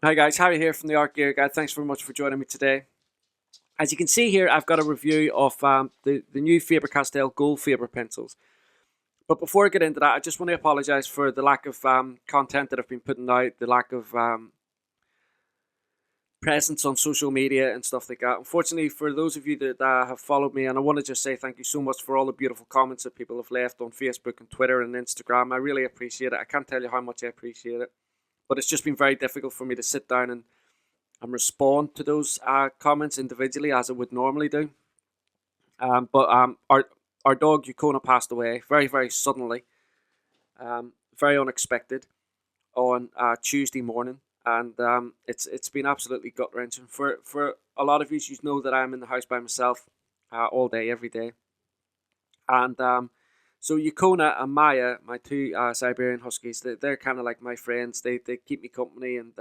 Hi guys, Harry here from the Art Gear Guide. Thanks very much for joining me today. As you can see here, I've got a review of the new Faber Castell Goldfaber pencils. But before I get into that, I just want to apologise for the lack of content that I've been putting out, the lack of presence on social media and stuff like that. Unfortunately, for those of you that have followed me, and I want to just say thank you so much for all the beautiful comments that people have left on Facebook and Twitter and Instagram. I really appreciate it. I can't tell you how much I appreciate it. But it's just been very difficult for me to sit down and respond to those comments individually as I would normally do. But our dog Yukona passed away very, very suddenly, very unexpected on Tuesday morning, and it's been absolutely gut wrenching. For a lot of you know that I'm in the house by myself all day, every day, and so Yukona and Maya, my two Siberian Huskies, they're kind of like my friends. They keep me company, and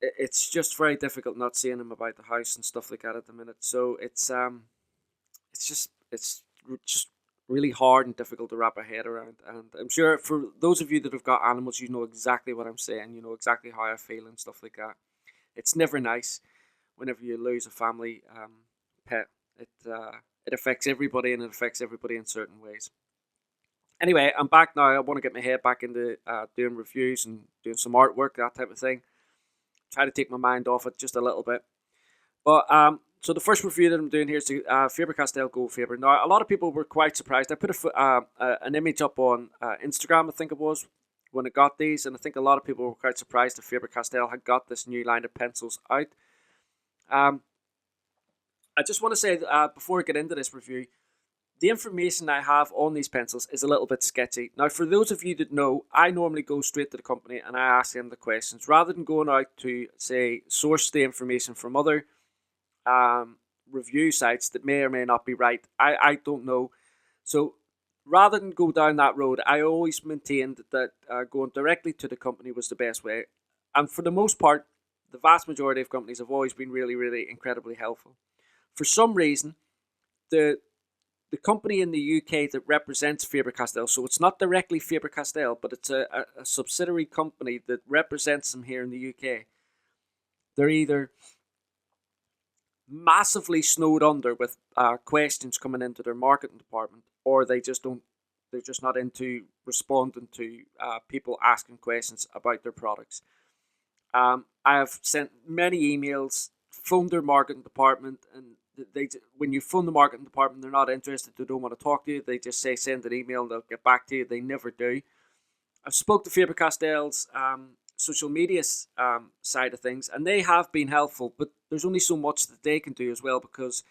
it's just very difficult not seeing them about the house and stuff like that at the minute. So it's just really hard and difficult to wrap our head around. And I'm sure for those of you that have got animals, you know exactly what I'm saying. You know exactly how I feel and stuff like that. It's never nice whenever you lose a family pet. It affects everybody, and it affects everybody in certain ways. Anyway, I'm back now. I want to get my head back into doing reviews and doing some artwork, that type of thing. Try to take my mind off it just a little bit. But so the first review that I'm doing here is the Faber Castell Goldfaber. Now, a lot of people were quite surprised. I put an image up on Instagram, I think it was, when I got these, and I think a lot of people were quite surprised that Faber Castell had got this new line of pencils out. I just want to say, before I get into this review, the information I have on these pencils is a little bit sketchy. Now, for those of you that know, I normally go straight to the company and I ask them the questions rather than going out to, say, source the information from other review sites that may or may not be right. I don't know. So rather than go down that road, I always maintained that going directly to the company was the best way. And for the most part, the vast majority of companies have always been really, really incredibly helpful. For some reason, the company in the UK that represents Faber Castell, so it's not directly Faber Castell, but it's a subsidiary company that represents them here in the UK. They're either massively snowed under with questions coming into their marketing department, or they just don't. They're just not into responding to people asking questions about their products. I have sent many emails, phoned their marketing department, and when you phone the marketing department, they're not interested. They don't want to talk to you. They just say send an email and they'll get back to you. They never do. I've spoke to Faber Castell's social media side of things, and they have been helpful, but there's only so much that they can do as well, because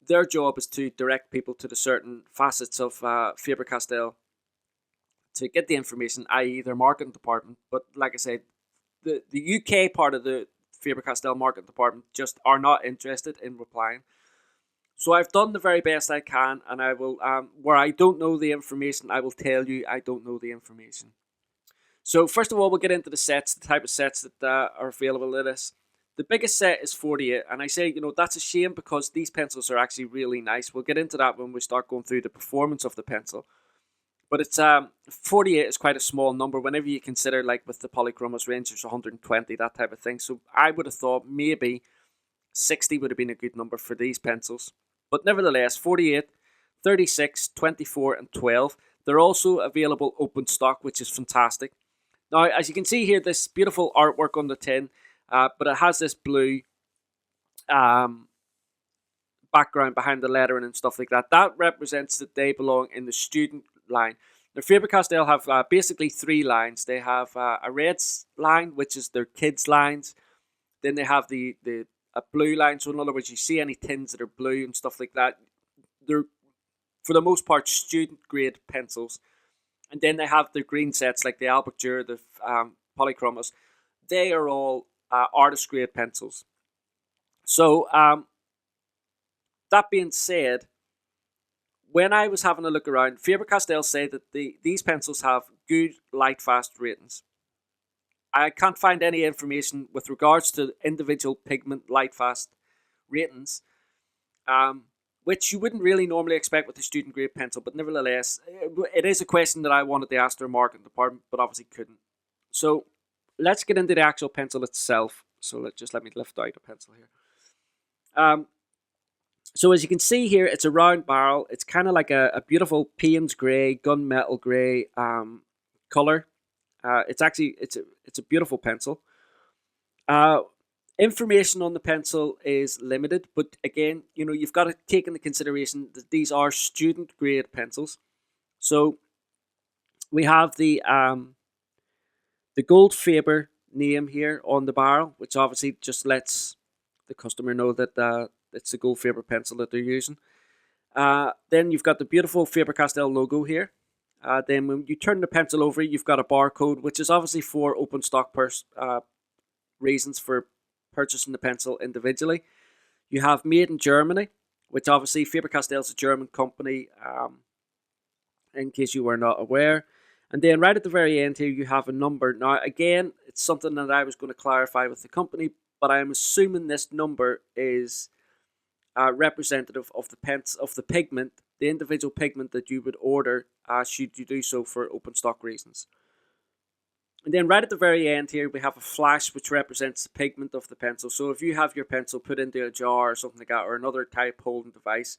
their job is to direct people to the certain facets of Faber Castell to get the information, i.e. their marketing department. But like I said, the UK part of the Faber Castell marketing department just are not interested in replying. So I've done the very best I can, and I will, where I don't know the information, I will tell you I don't know the information. So first of all, we'll get into the sets, the type of sets that are available in this. The biggest set is 48, and I say, that's a shame because these pencils are actually really nice. We'll get into that when we start going through the performance of the pencil. But it's 48 is quite a small number whenever you consider, like with the Polychromos range, there's 120, that type of thing. So I would have thought maybe 60 would have been a good number for these pencils. But nevertheless, 48, 36, 24, and 12. They're also available open stock, which is fantastic. Now, as you can see here, this beautiful artwork on the tin, but it has this blue background behind the lettering and stuff like that. That represents that they belong in the student line. Now, Faber Castell have basically three lines. They have a red line, which is their kids' lines. Then they have a blue line. So in other words, you see any tins that are blue and stuff like that, they're for the most part student grade pencils. And then they have their green sets like the Albert-Dürer, the Polychromos. They are all artist grade pencils. So that being said, when I was having a look around, Faber Castell say that these pencils have good light fast ratings. I can't find any information with regards to individual pigment light fast ratings, which you wouldn't really normally expect with a student grade pencil, but nevertheless, it is a question that I wanted to ask their marketing department, but obviously couldn't. So let's get into the actual pencil itself. So let me lift out a pencil here. So as you can see here, it's a round barrel. It's kind of like a beautiful Payne's grey, gunmetal grey color. It's a beautiful pencil. Information on the pencil is limited, but again, you've got to take into consideration that these are student grade pencils. So we have the Goldfaber name here on the barrel, which obviously just lets the customer know that it's the Goldfaber pencil that they're using. Then you've got the beautiful Faber Castell logo here. Then when you turn the pencil over, you've got a barcode, which is obviously for open stock reasons for purchasing the pencil individually. You have made in Germany, which obviously Faber Castell is a German company, in case you were not aware. And then right at the very end here, you have a number. Now, again, it's something that I was going to clarify with the company, but I am assuming this number is representative of the pigment, the individual pigment that you would order, should you do so for open stock reasons. And then right at the very end here, we have a flash which represents the pigment of the pencil. So if you have your pencil put into a jar or something like that, or another type holding device,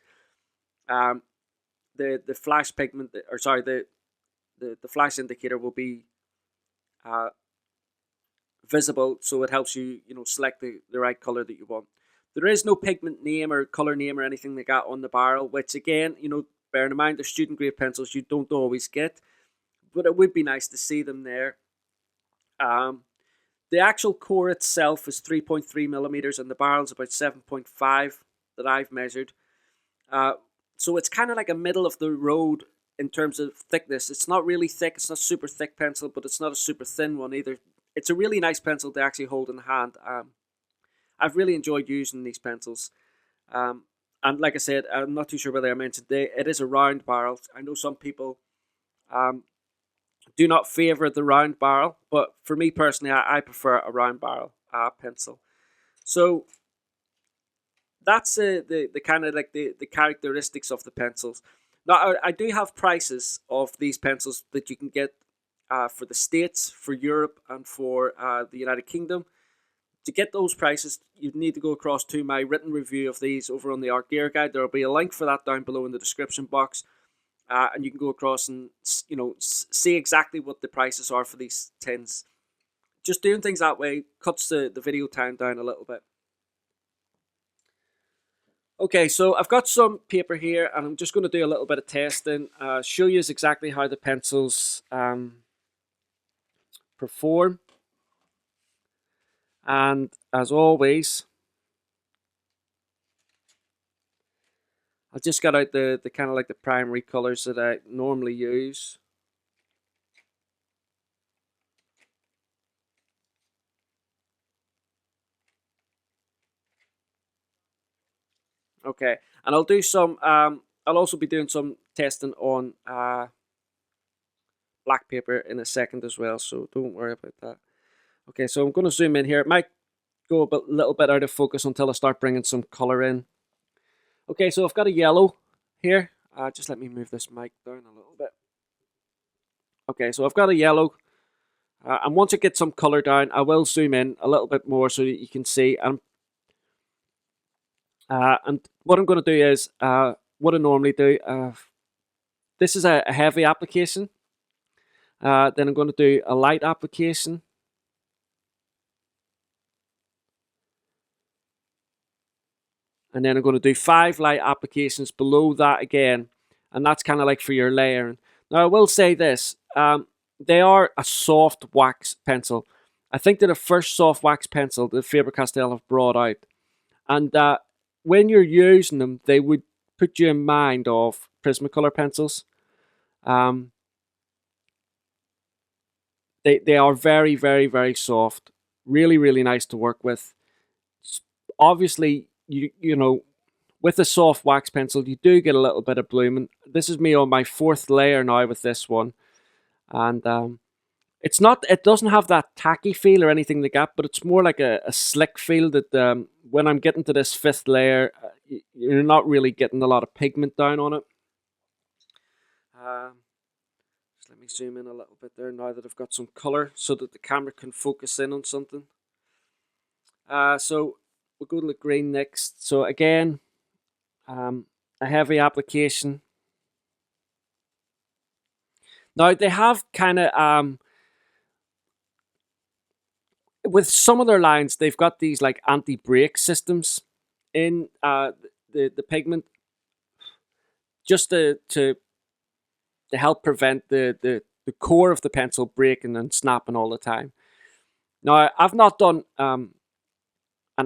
the flash pigment, or sorry, the flash indicator will be visible, so it helps you select the right color that you want. There is no pigment name or color name or anything like that on the barrel, which again, bearing in mind they're student grade pencils, you don't always get, but it would be nice to see them there. The actual core itself is 3.3 millimeters, and the barrel is about 7.5 that I've measured. So it's kind of like a middle of the road in terms of thickness. It's not really thick. It's not super thick pencil, but it's not a super thin one either. It's a really nice pencil to actually hold in the hand. I've really enjoyed using these pencils. And like I said, I'm not too sure whether I mentioned it is a round barrel. I know some people do not favor the round barrel, but for me personally, I prefer a round barrel pencil. So that's the kind of like the characteristics of the pencils. Now, I do have prices of these pencils that you can get for the States, for Europe, and for the United Kingdom. To get those prices, you need to go across to my written review of these over on the Art Gear Guide. There will be a link for that down below in the description box. And you can go across and see exactly what the prices are for these tins. Just doing things that way cuts the video time down a little bit. Okay, so I've got some paper here, and I'm just going to do a little bit of testing, show you exactly how the pencils perform. And as always, I just got out the kind of like the primary colors that I normally use. Okay, and I'll do some. I'll also be doing some testing on black paper in a second as well, so don't worry about that. Okay, so I'm going to zoom in here. It might go a little bit out of focus until I start bringing some color in. Okay, so I've got a yellow here. Just let me move this mic down a little bit. Okay, so I've got a yellow. And once I get some color down, I will zoom in a little bit more so that you can see. And what I'm going to do is, what I normally do, this is a heavy application. Then I'm going to do a light application. And then I'm going to do 5 light applications below that again. And that's kind of like for your layering. Now, I will say this. They are a soft wax pencil. I think they're the first soft wax pencil that Faber Castell have brought out. And when you're using them, they would put you in mind of Prismacolor pencils. They are very, very, very soft. Really, really nice to work with. Obviously, you know, with a soft wax pencil, you do get a little bit of blooming. This is me on my 4th layer now with this one. And it doesn't have that tacky feel or anything like that, but it's more like a slick feel that when I'm getting to this 5th layer, you're not really getting a lot of pigment down on it. Just let me zoom in a little bit there now that I've got some colour so that the camera can focus in on something. So we'll go to the green next. So again, a heavy application. Now they have kind of with some of their lines, they've got these like anti-break systems in the pigment, just to help prevent the core of the pencil breaking and snapping all the time. Now I've not done an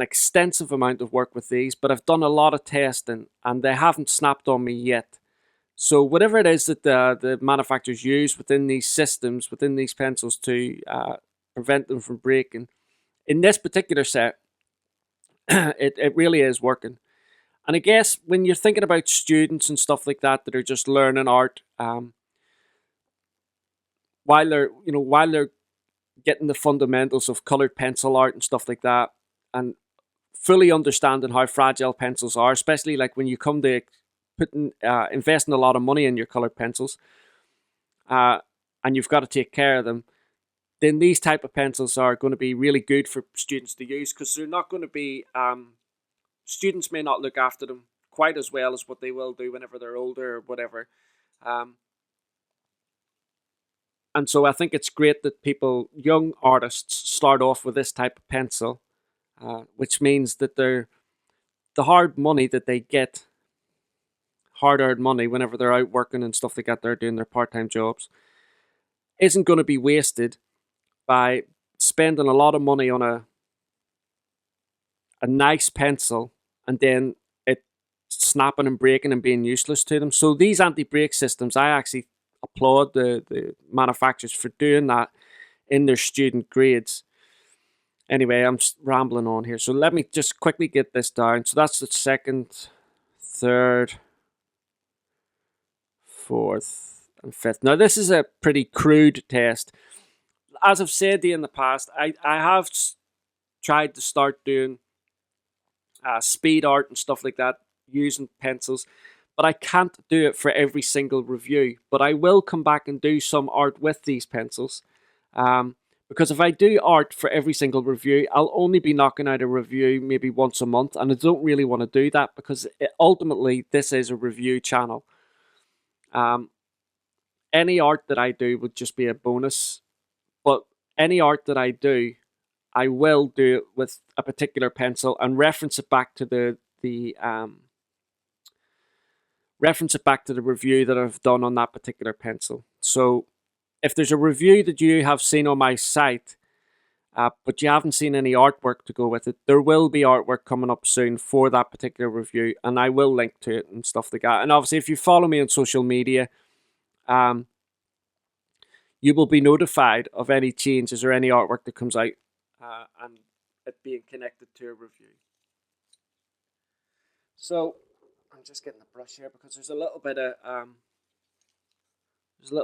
extensive amount of work with these, but I've done a lot of testing and they haven't snapped on me yet. So whatever it is that the manufacturers use within these systems, within these pencils to prevent them from breaking, in this particular set, it really is working. And I guess when you're thinking about students and stuff like that that are just learning art, while they're getting the fundamentals of colored pencil art and stuff like that, and fully understanding how fragile pencils are, especially like when you come to investing a lot of money in your colored pencils, and you've got to take care of them, then these type of pencils are going to be really good for students to use, because they're not going to be students may not look after them quite as well as what they will do whenever they're older or whatever. And so I think it's great that young artists, start off with this type of pencil, which means that the hard money that they get, hard-earned money whenever they're out working and stuff like that, they're doing their part-time jobs, isn't going to be wasted by spending a lot of money on a nice pencil and then it snapping and breaking and being useless to them. So these anti-break systems, I actually applaud the manufacturers for doing that in their student grades. Anyway, I'm rambling on here. So let me just quickly get this down. So that's the second, third, fourth, and fifth. Now this is a pretty crude test. As I've said to you in the past, I have tried to start doing speed art and stuff like that using pencils, but I can't do it for every single review. But I will come back and do some art with these pencils, because if I do art for every single review, I'll only be knocking out a review maybe once a month, and I don't really want to do that, because ultimately this is a review channel. Any art that I do would just be a bonus, but any art that I do, I will do it with a particular pencil and reference it back to the review that I've done on that particular pencil. So if there's a review that you have seen on my site, but you haven't seen any artwork to go with it, there will be artwork coming up soon for that particular review, and I will link to it and stuff like that. And obviously, if you follow me on social media, you will be notified of any changes or any artwork that comes out, and it being connected to a review. So I'm just getting the brush here because there's a little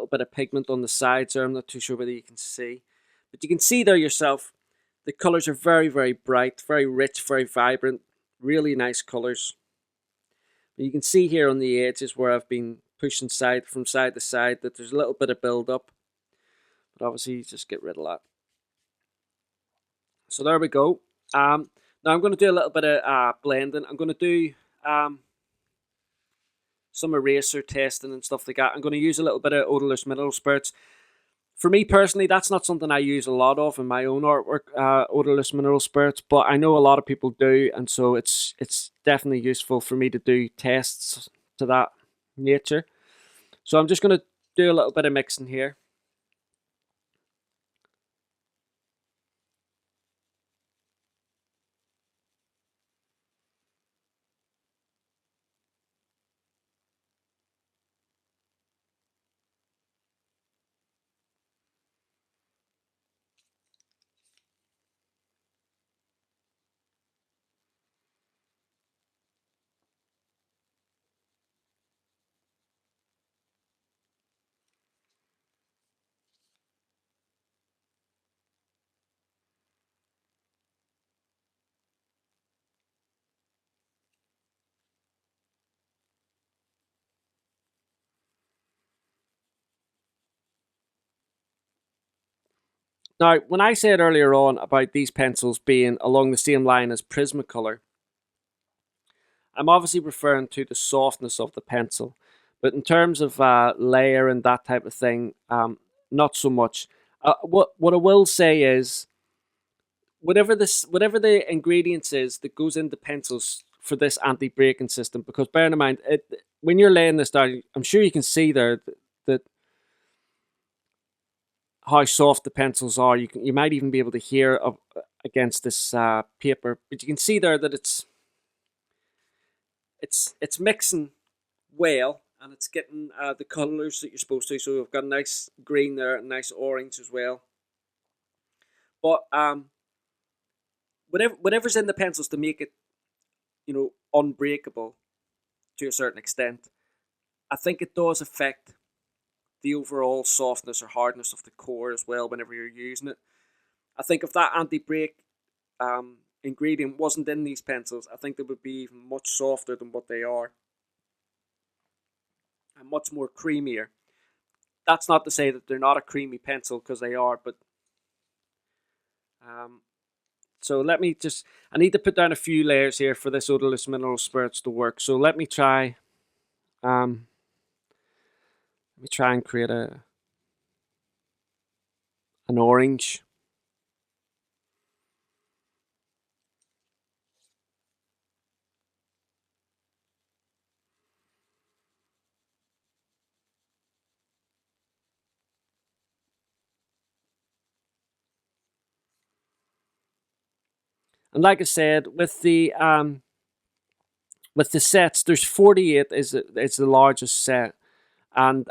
bit of pigment on the sides there. I'm not too sure whether you can see, but you can see there yourself. The colors are very, very bright, very rich, very vibrant, really nice colors. You can see here on the edges where I've been pushing from side to side that there's a little bit of build up, but obviously you just get rid of that. So there we go. Now I'm going to do a little bit of blending. I'm going to do some eraser testing and stuff like that. I'm going to use a little bit of odorless mineral spirits. For me personally, that's not something I use a lot of in my own artwork, odorless mineral spirits, but I know a lot of people do, and so it's definitely useful for me to do tests to that nature. So I'm just going to do a little bit of mixing here. Now, when I said earlier on about these pencils being along the same line as Prismacolor, I'm obviously referring to the softness of the pencil. But in terms of layer and that type of thing, not so much. What I will say is, whatever the ingredients is that goes into pencils for this anti-braking system, because bearing in mind, when you're laying this down, I'm sure you can see there that how soft the pencils are. You might even be able to hear against this paper, but you can see there that it's mixing well, and it's getting the colours that you're supposed to. So we've got a nice green there, a nice orange as well. But whatever's in the pencils to make it, unbreakable to a certain extent, I think it does affect the overall softness or hardness of the core as well whenever you're using it. I think if that anti-break ingredient wasn't in these pencils, I think they would be even much softer than what they are, and much more creamier. That's not to say that they're not a creamy pencil, because they are, but so I need to put down a few layers here for this odorless mineral spirits to work. So let me try and create an orange. And like I said, with the sets, there's 48 is the largest set, and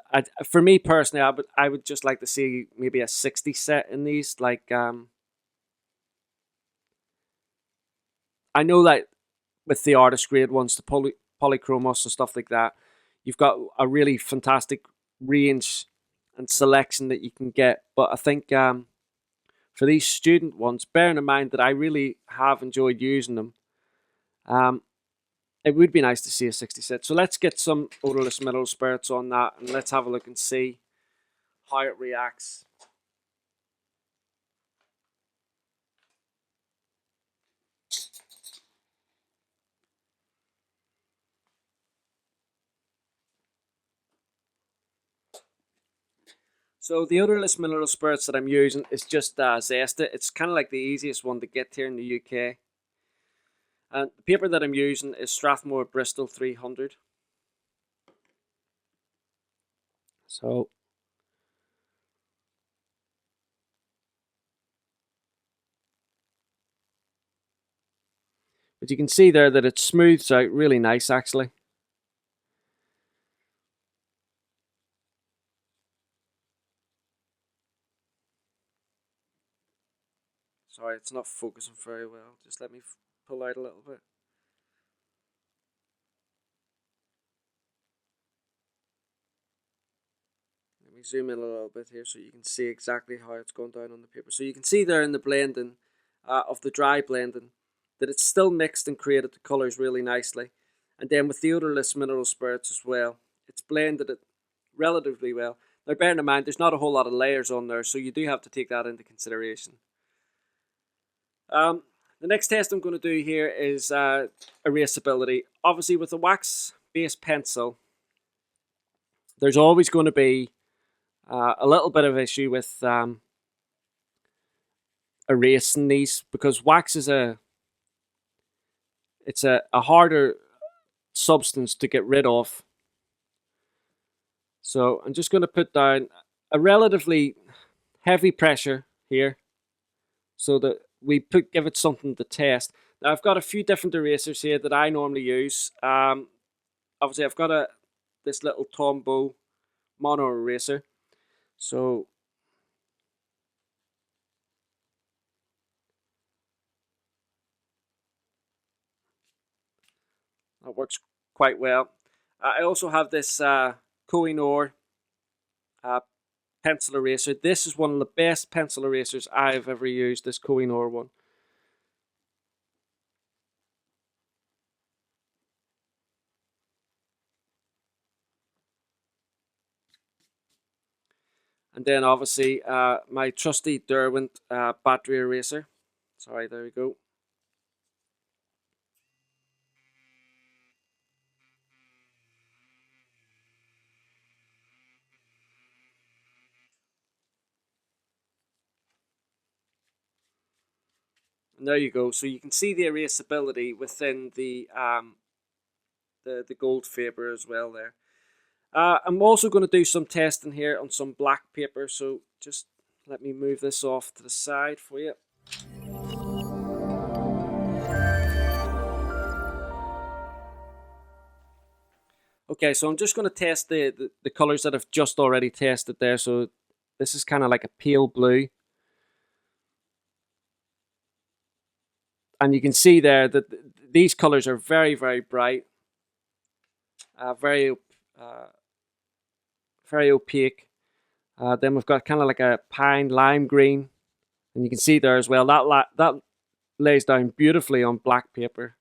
for me personally, I would just like to see maybe a 60 set in these. Like I know that with the artist grade ones, the polychromos and stuff like that, you've got a really fantastic range and selection that you can get. But I think for these student ones, bearing in mind that I really have enjoyed using them, um, it would be nice to see a 60 set. So let's get some odorless mineral spirits on that, and let's have a look and see how it reacts. So the odorless mineral spirits that I'm using is just Zesta. It's kind of like the easiest one to get here in the UK. And the paper that I'm using is Strathmore Bristol 300. So but you can see there that it smooths out really nice, actually. Sorry, it's not focusing very well. Just let me pull out a little bit. Let me zoom in a little bit here so you can see exactly how it's going down on the paper. So you can see there in the blending of the dry blending that it's still mixed and created the colours really nicely. And then with the odorless mineral spirits as well, it's blended it relatively well. Now, bearing in mind, there's not a whole lot of layers on there, so you do have to take that into consideration. The next test I'm going to do here is erasability. Obviously, with a wax-based pencil, there's always going to be a little bit of issue with erasing these, because wax is a harder substance to get rid of. So I'm just going to put down a relatively heavy pressure here, so that we give it something to test. Now I've got a few different erasers here that I normally use. Obviously I've got this little Tombow mono eraser. So that works quite well. I also have this Kohinoor pencil eraser. This is one of the best pencil erasers I've ever used, this Kohinoor one. And then obviously my trusty Derwent battery eraser. Sorry, there we go. And there you go. So you can see the erasability within the Goldfaber as well there. I'm also going to do some testing here on some black paper. So just let me move this off to the side for you. Okay, so I'm just going to test the colors that I've just already tested there. So this is kind of like a pale blue. And you can see there that these colors are very, very bright. Very opaque. Then we've got kind of like a pine lime green. And you can see there as well, that lays down beautifully on black paper.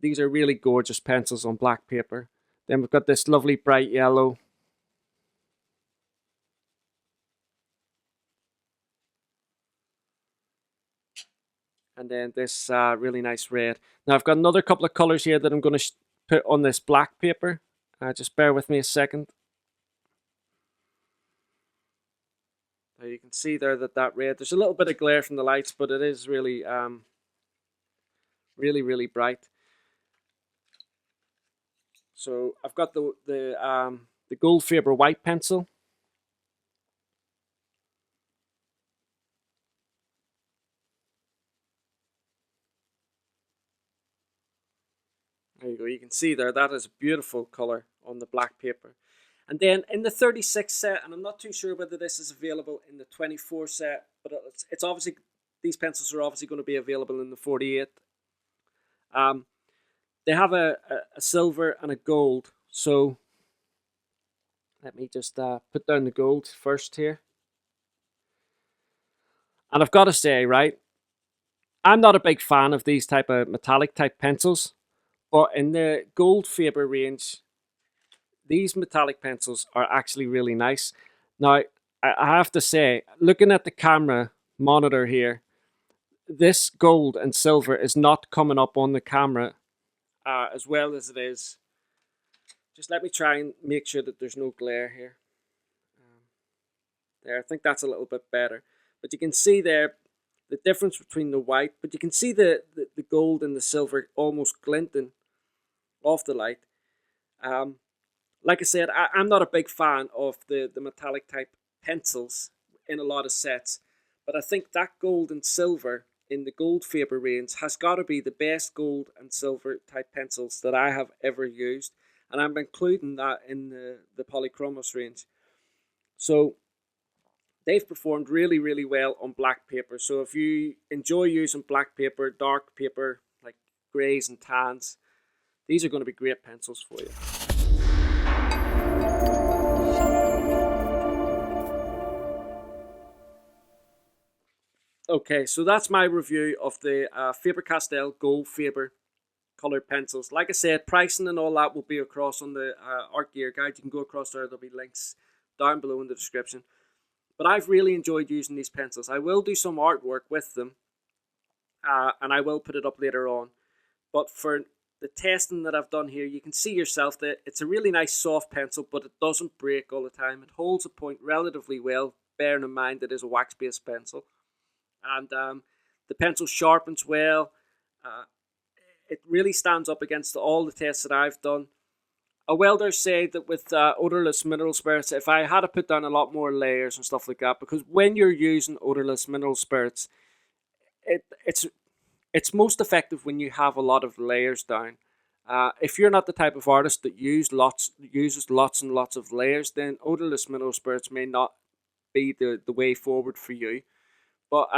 These are really gorgeous pencils on black paper. Then we've got this lovely bright yellow. And then this really nice red. Now I've got another couple of colors here that I'm going to put on this black paper. Just bear with me a second. Now you can see there that red, there's a little bit of glare from the lights, but it is really, really bright. So I've got the Goldfaber white pencil. There you go. You can see there that is a beautiful color on the black paper. And then in the 36 set, and I'm not too sure whether this is available in the 24 set, but it's obviously, these pencils are obviously going to be available in the 48. They have a silver and a gold. So let me just put down the gold first here. And I've got to say, right, I'm not a big fan of these type of metallic type pencils, but in the Goldfaber range, these metallic pencils are actually really nice. Now, I have to say, looking at the camera monitor here, this gold and silver is not coming up on the camera as well as it is. Just let me try and make sure that there's no glare here. There, I think that's a little bit better. But you can see there the difference between the white, but you can see the gold and the silver almost glinting off the light. Like I said, I'm not a big fan of the metallic type pencils in a lot of sets, but I think that gold and silver in the Goldfaber range has got to be the best gold and silver type pencils that I have ever used, and I'm including that in the Polychromos range. So they've performed really, really well on black paper. So if you enjoy using black paper, dark paper, like greys and tans, these are going to be great pencils for you. Okay, so that's my review of the Faber Castell Goldfaber coloured pencils. Like I said, pricing and all that will be across on the Art Gear Guide. You can go across there. There'll be links down below in the description. But I've really enjoyed using these pencils. I will do some artwork with them, and I will put it up later on. But for the testing that I've done here, you can see yourself that it's a really nice soft pencil, but it doesn't break all the time. It holds a point relatively well, bearing in mind that it is a wax-based pencil. And the pencil sharpens well. It really stands up against all the tests that I've done. A welder said that with odorless mineral spirits, if I had to put down a lot more layers and stuff like that, because when you're using odorless mineral spirits, it's most effective when you have a lot of layers down. If you're not the type of artist that uses lots and lots of layers, then odorless mineral spirits may not be the way forward for you. But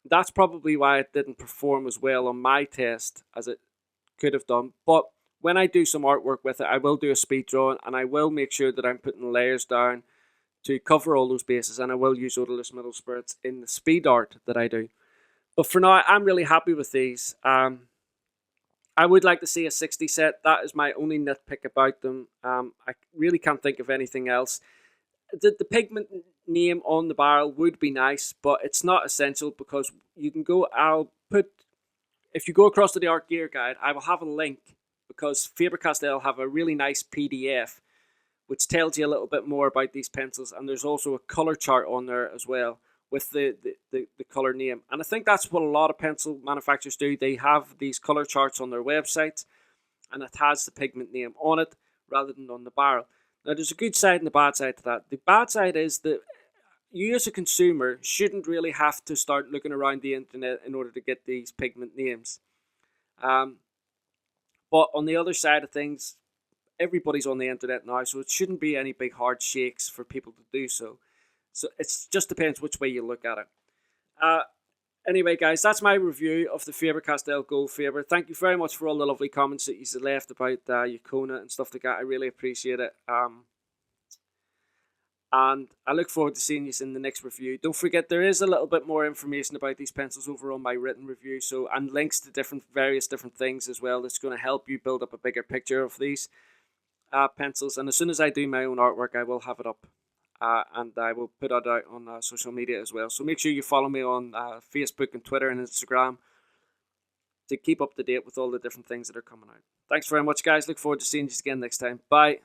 that's probably why it didn't perform as well on my test as it could have done. But when I do some artwork with it, I will do a speed drawing, and I will make sure that I'm putting layers down to cover all those bases, and I will use odorless mineral spirits in the speed art that I do. But for now, I'm really happy with these. I I would like to see a 60 set. That is my only nitpick about them. I really can't think of anything else. The pigment name on the barrel would be nice, but it's not essential because you can go. If you go across to the Art Gear Guide, I will have a link because Faber Castell have a really nice PDF which tells you a little bit more about these pencils, and there's also a color chart on there as well with the color name. And I think that's what a lot of pencil manufacturers do. They have these color charts on their websites, and it has the pigment name on it rather than on the barrel. Now, there's a good side and a bad side to that. The bad side is that you as a consumer shouldn't really have to start looking around the internet in order to get these pigment names. But on the other side of things, everybody's on the internet now, so it shouldn't be any big hard shakes for people to do so. So it just depends which way you look at it. Anyway, guys, that's my review of the Faber Castell Goldfaber. Thank you very much for all the lovely comments that you left about Yukona and stuff like that. I really appreciate it. And I look forward to seeing you in the next review. Don't forget, there is a little bit more information about these pencils over on my written review, and links to various different things as well. That's going to help you build up a bigger picture of these pencils. And as soon as I do my own artwork, I will have it up, and I will put it out on social media as well. So make sure you follow me on Facebook and Twitter and Instagram to keep up to date with all the different things that are coming out. Thanks very much, guys. Look forward to seeing you again next time. Bye.